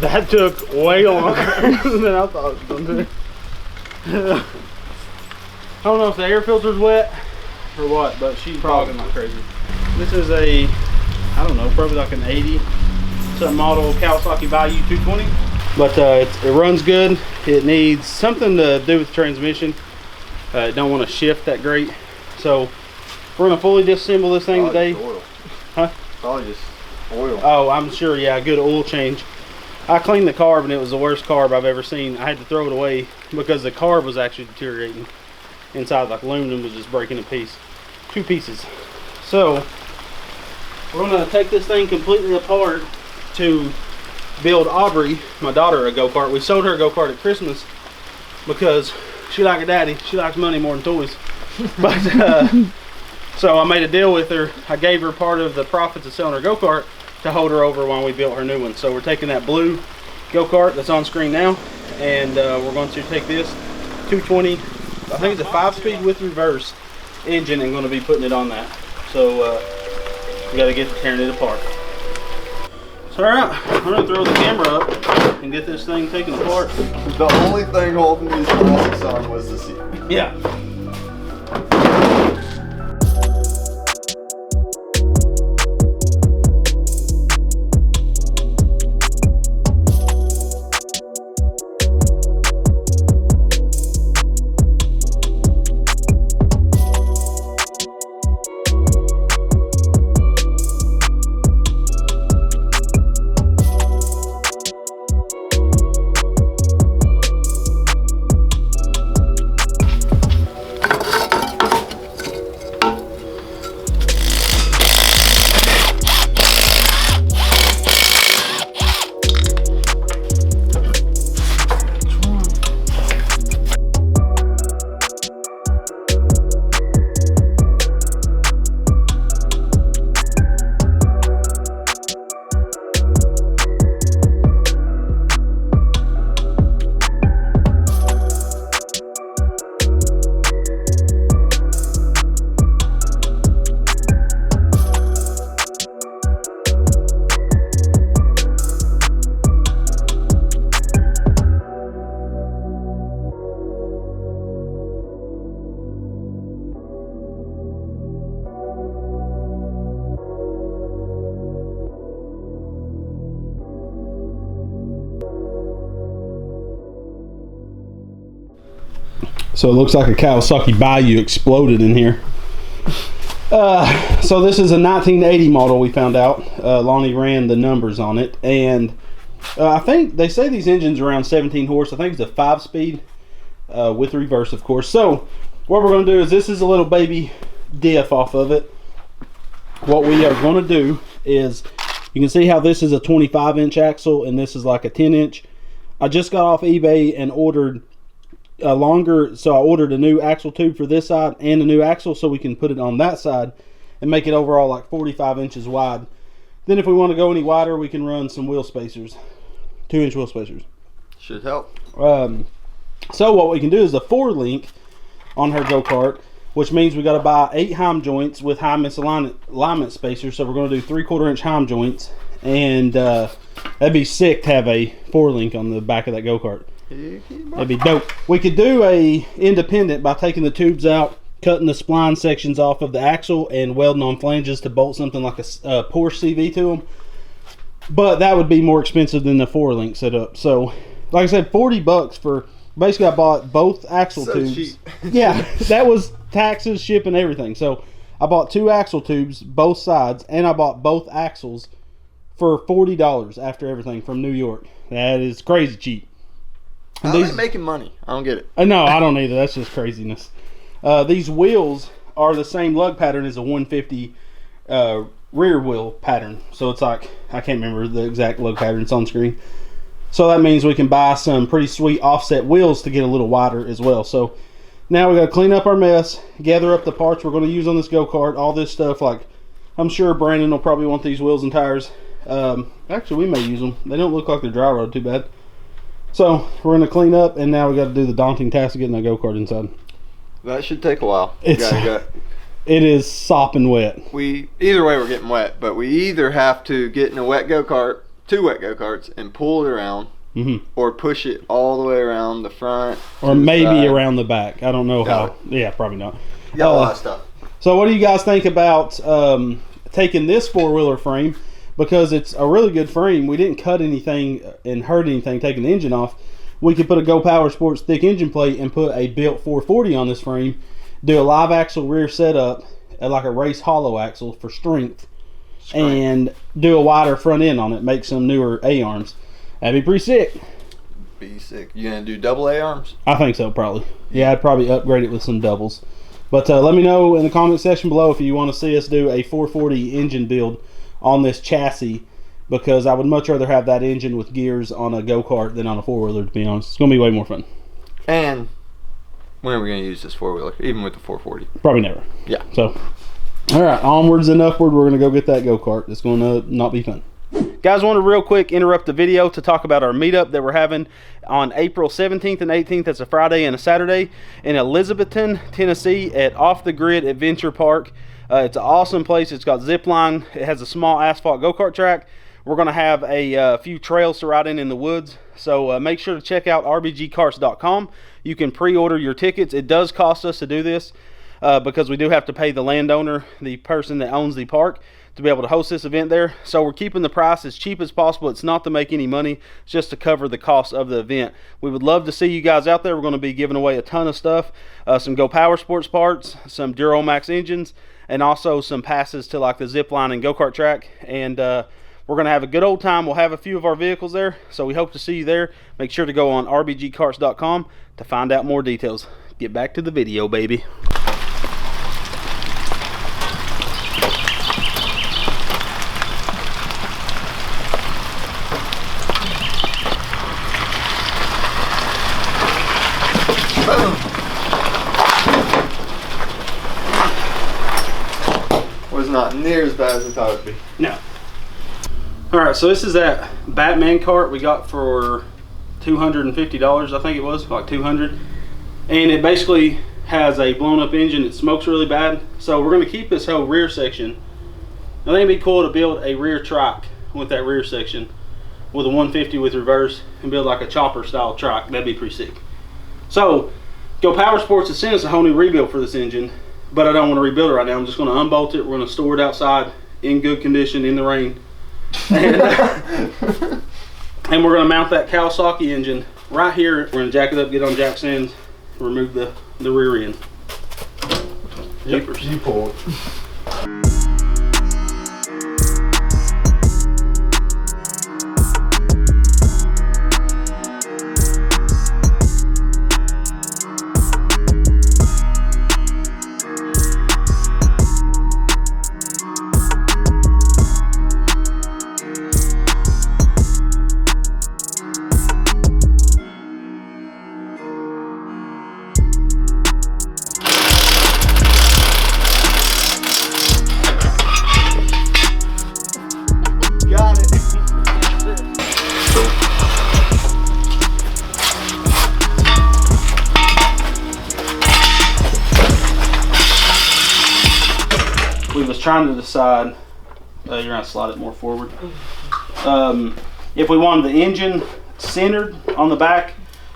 That took way longer than I thought it was going to. I don't know if the air filter's wet or what, but she's bogging like crazy. This is a, I don't know, probably like an 80 something model Kawasaki Bayou 220. But it runs good. It needs something to do with the transmission. Don't want to shift that great. So we're going to fully disassemble this thing today. Oil. Huh? Probably just oil. Oh, I'm sure, yeah, good oil change. I cleaned the carb and it was the worst carb I've ever seen. I had to throw it away because the carb was actually deteriorating inside, like aluminum was just breaking a piece. 2 pieces. So we're going to take this thing completely apart to build Aubrey, my daughter, a go-kart. We sold her a go-kart at Christmas because she like a daddy. She likes money more than toys. But so I made a deal with her. I gave her part of the profits of selling her go-kart to hold her over while we built her new one. So we're taking that blue go-kart that's on screen now, and we're going to take this 220, I think it's a 5-speed with reverse engine, and going to be putting it on that. So we got to get to tearing it apart. So alright, I'm going to throw the camera up and get this thing taken apart. The only thing holding these plastics on was the seat. Yeah. So it looks like a Kawasaki Bayou exploded in here. So this is a 1980 model, we found out. Lonnie ran the numbers on it, and I think they say these engines are around 17 horse. I think it's a 5-speed with reverse, of course. So what we're going to do is, this is a little baby diff off of it. What we are going to do is, you can see how this is a 25-inch axle and this is like a 10-inch. I just got off eBay and ordered a longer, so I ordered a new axle tube for this side and a new axle so we can put it on that side and make it overall like 45 inches wide. Then if we want to go any wider, we can run some wheel spacers, 2-inch wheel spacers. Should help. So what we can do is a 4-link on her go-kart, which means we got to buy 8 heim joints with high misalignment spacers. So we're going to do 3/4-inch heim joints, and that'd be sick to have a 4-link on the back of that go-kart. That'd be dope. We could do a independent by taking the tubes out, cutting the spline sections off of the axle, and welding on flanges to bolt something like a Porsche CV to them. But that would be more expensive than the 4-link setup. So, like I said, $40 for, basically I bought both axle tubes. Cheap. Yeah, that was taxes, shipping, everything. So I bought 2 axle tubes, both sides, and I bought both axles for $40 after everything from New York. That is crazy cheap. How are they making money? I don't get it. No, I don't either. That's just craziness. These wheels are the same lug pattern as a 150 rear wheel pattern. So it's like, I can't remember the exact lug pattern. It's on screen. So that means we can buy some pretty sweet offset wheels to get a little wider as well. So now we got to clean up our mess, gather up the parts we're going to use on this go-kart, all this stuff. Like, I'm sure Brandon will probably want these wheels and tires. Actually, we may use them. They don't look like they're dry rod too bad. So we're going to clean up, and now we got to do the daunting task of getting a go-kart inside. That should take a while. It is sopping wet. Either way we're getting wet, but we either have to get in a wet go-kart 2 wet go-karts and pull it around, or push it all the way around the front, or maybe around the back. I don't know how. Yeah, probably not. You got a lot of stuff. So what do you guys think about taking this 4-wheeler frame? Because it's a really good frame. We didn't cut anything and hurt anything taking the engine off. We could put a GoPowerSports thick engine plate and put a built 440 on this frame, do a live axle rear setup at like a race hollow axle for strength, and do a wider front end on it, make some newer A-arms. That'd be pretty sick. Be sick. You gonna do double A-arms? I think so, probably. Yeah, I'd probably upgrade it with some doubles. But let me know in the comment section below if you want to see us do a 440 engine build on this chassis, because I would much rather have that engine with gears on a go-kart than on a 4-wheeler, to be honest. It's going to be way more fun. And when are we going to use this 4-wheeler, even with the 440? Probably never. Yeah. So, all right, onwards and upward, we're going to go get that go-kart. It's going to not be fun. Guys, I want to real quick interrupt the video to talk about our meetup that we're having on April 17th and 18th. That's a Friday and a Saturday in Elizabethton, Tennessee at Off the Grid Adventure Park. It's an awesome place. It's got zip line. It has a small asphalt go-kart track. We're going to have a few trails to ride in the woods. So make sure to check out rbgkarts.com. You can pre-order your tickets. It does cost us to do this because we do have to pay the landowner, the person that owns the park, to be able to host this event there. So we're keeping the price as cheap as possible. It's not to make any money, it's just to cover the cost of the event. We would love to see you guys out there. We're going to be giving away a ton of stuff, some GoPowerSports parts, some Duramax engines, and also some passes to like the zip line and go-kart track. And we're going to have a good old time. We'll have a few of our vehicles there, so we hope to see you there. Make sure to go on rbgkarts.com to find out more details. Get back to the video, baby. Was not near as bad as I thought it'd be. No. Alright, so this is that Batman cart we got for $250, I think it was, like $200. And it basically has a blown up engine. It smokes really bad. So we're going to keep this whole rear section. I think it'd be cool to build a rear trike with that rear section with a 150 with reverse and build like a chopper style trike. That'd be pretty sick. So GoPowerSports has sent us a whole new rebuild for this engine, but I don't want to rebuild it right now. I'm just going to unbolt it. We're going to store it outside in good condition in the rain. And we're going to mount that Kawasaki engine right here. We're going to jack it up, get on jack stands, remove the rear end. Yep, you pull it. We was trying to decide, you're gonna slide it more forward. If we wanted the engine centered on the back,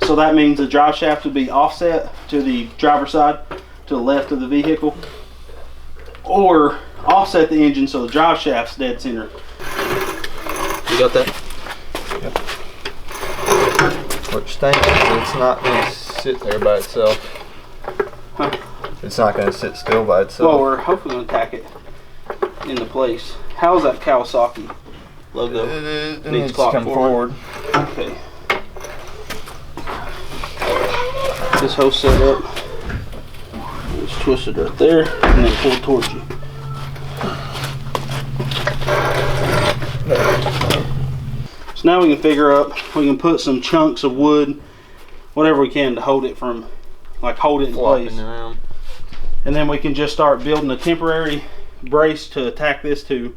so that means the drive shaft would be offset to the driver's side, to the left of the vehicle, or offset the engine so the drive shaft's dead center. You got that? Yep. Which thing is, it's not going to sit there by itself. Huh? It's not going to sit still by itself. Well, we're hopefully going to tack it into place. How's that Kawasaki logo? It needs to come forward. Okay. This whole setup. Just twist it right there and then pull it towards you. So now we can figure out, we can put some chunks of wood, whatever we can, to hold it from, like hold it in place. Around. And then we can just start building a temporary brace to attack this to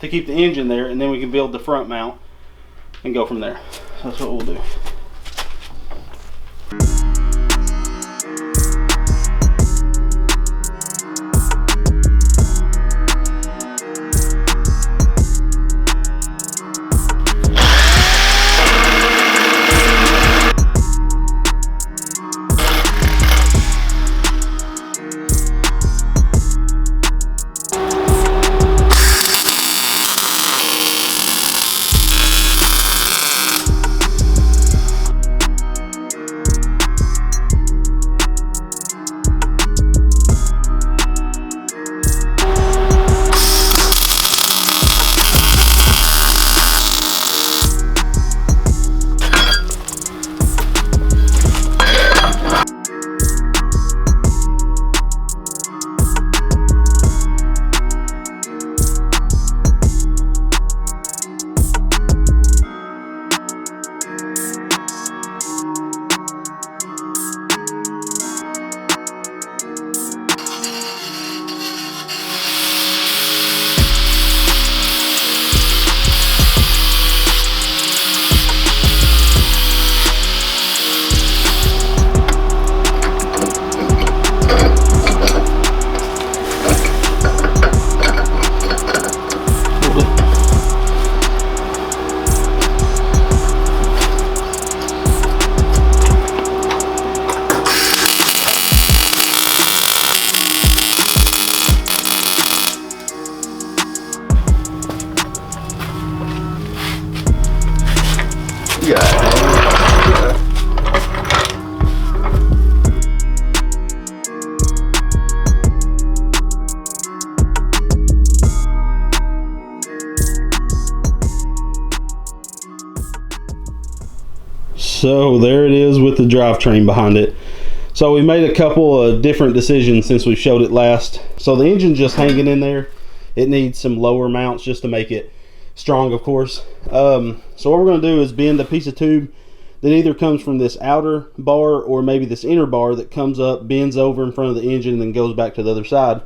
keep the engine there, and then we can build the front mount and go from there. So that's what we'll do. So there it is with the drivetrain behind it. So we made a couple of different decisions since we showed it last. So the engine's just hanging in there. It needs some lower mounts just to make it strong, of course. So what we're going to do is bend a piece of tube that either comes from this outer bar or maybe this inner bar that comes up, bends over in front of the engine, and then goes back to the other side.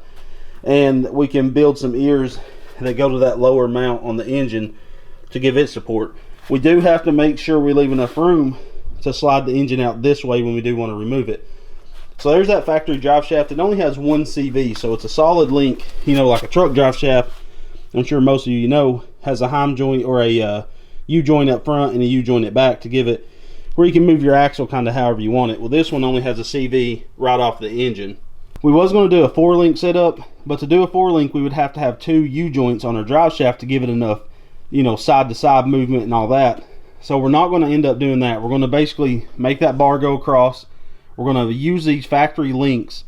And we can build some ears that go to that lower mount on the engine to give it support. We do have to make sure we leave enough room to slide the engine out this way when we do want to remove it. So there's that factory drive shaft. It only has one CV, so it's a solid link, you know, like a truck drive shaft. I'm sure most of you know has a heim joint or a U-joint up front and a U-joint at back to give it where you can move your axle kind of however you want it. Well, this one only has a CV right off the engine. We was going to do a 4-link setup, but to do a 4-link we would have to have 2 U-joints on our drive shaft to give it enough, you know, side to side movement and all that. So we're not going to end up doing that. We're going to basically make that bar go across. We're going to use these factory links,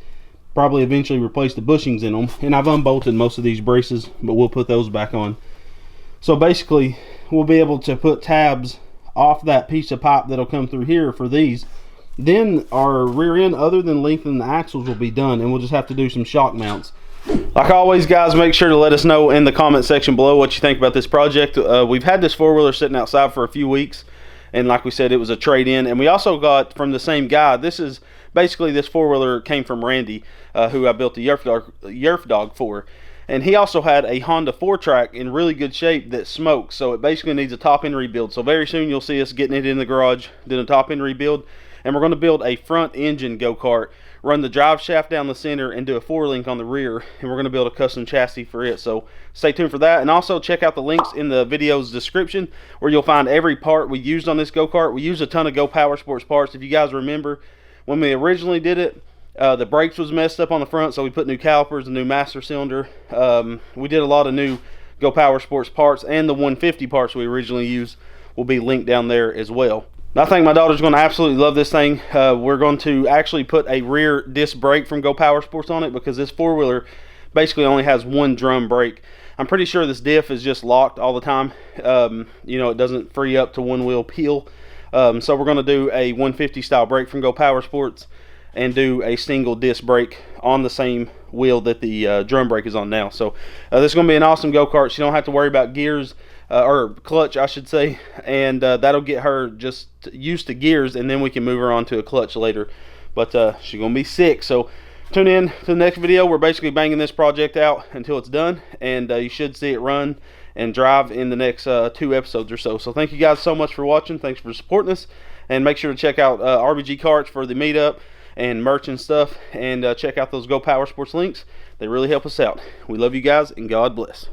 probably eventually replace the bushings in them, and I've unbolted most of these braces, but we'll put those back on. So basically we'll be able to put tabs off that piece of pipe that'll come through here for these. Then our rear end, other than lengthening the axles, will be done, and we'll just have to do some shock mounts. Like always, guys, make sure to let us know in the comment section below what you think about this project. We've had this 4-wheeler sitting outside for a few weeks, and like we said, it was a trade-in. And we also got from the same guy, this is basically, this 4-wheeler came from Randy, who I built the Yerf dog for. And he also had a Honda 4-track in really good shape that smokes, so it basically needs a top end rebuild. So very soon you'll see us getting it in the garage, doing a top end rebuild. And we're going to build a front engine go-kart, run the drive shaft down the center, and do a 4-link on the rear. And we're going to build a custom chassis for it. So stay tuned for that. And also check out the links in the video's description where you'll find every part we used on this go-kart. We used a ton of GoPowerSports parts. If you guys remember, when we originally did it, the brakes was messed up on the front, so we put new calipers, a new master cylinder. We did a lot of new GoPowerSports parts, and the 150 parts we originally used will be linked down there as well. I think my daughter's going to absolutely love this thing. We're going to actually put a rear disc brake from GoPowerSports on it because this 4-wheeler basically only has one drum brake. I'm pretty sure this diff is just locked all the time. You know, it doesn't free up to one-wheel peel. So we're going to do a 150 style brake from GoPowerSports and do a single disc brake on the same wheel that the drum brake is on now. So this is going to be an awesome go-kart. She don't have to worry about gears, or clutch I should say, and that'll get her just used to gears, and then we can move her on to a clutch later. But she's going to be sick. So tune in to the next video. We're basically banging this project out until it's done, and you should see it run and drive in the next 2 episodes or so. So thank you guys so much for watching. Thanks for supporting us, and make sure to check out RBG Karts for the meetup and merch and stuff, and check out those GoPowerSports links. They really help us out. We love you guys, and God bless.